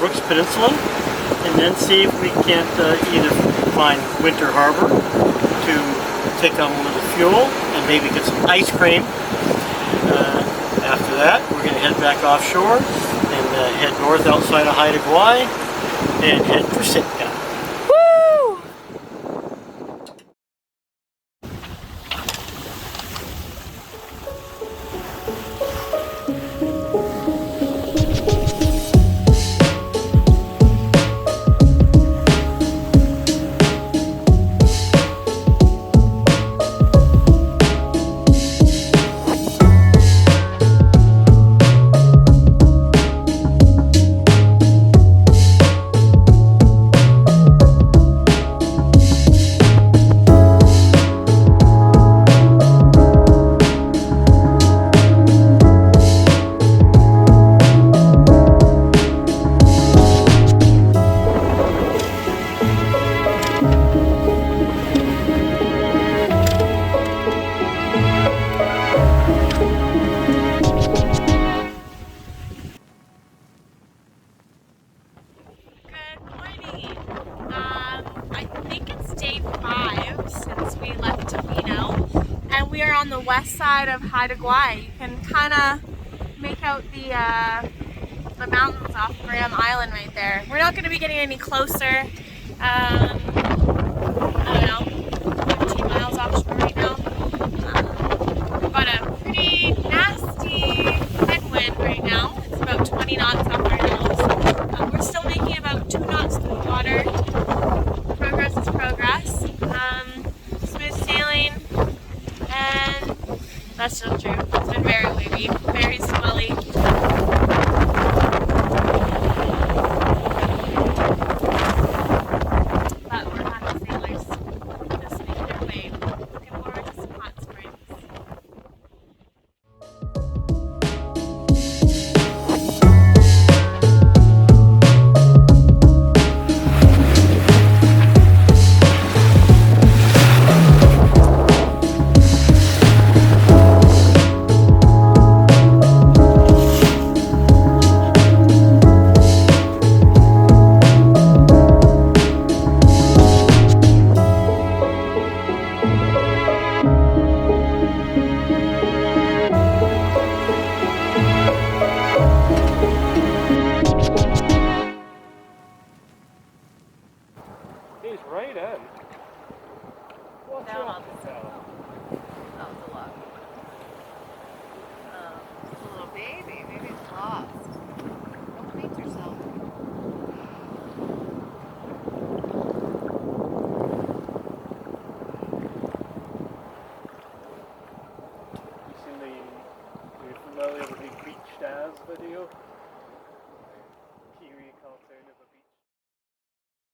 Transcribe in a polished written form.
Brooks Peninsula, and then see if we can't either find Winter Harbor to take on a little fuel and maybe get some ice cream. After that, we're going to head back offshore and head north outside of Haida Gwaii and head for Sitka. Woo! We are on the west side of Haida Gwaii. You can kind of make out the mountains off Graham Island right there. We're not going to be getting any closer. I don't know, 15 miles offshore right now. We've got a pretty nasty headwind right now. It's about 20 knots off our nose. We're still making about 2 knots through the water. Progress is progress. Smooth sailing. And that's still true. It's been very wavy, very swelly. But we're happy sailors. Just making our way. Looking forward to some hot springs. He's right in. What's Down up? on the side. That was a lot. It's a little baby. Maybe it's lost. Don't paint yourself. Are you familiar with the Beach Stars video?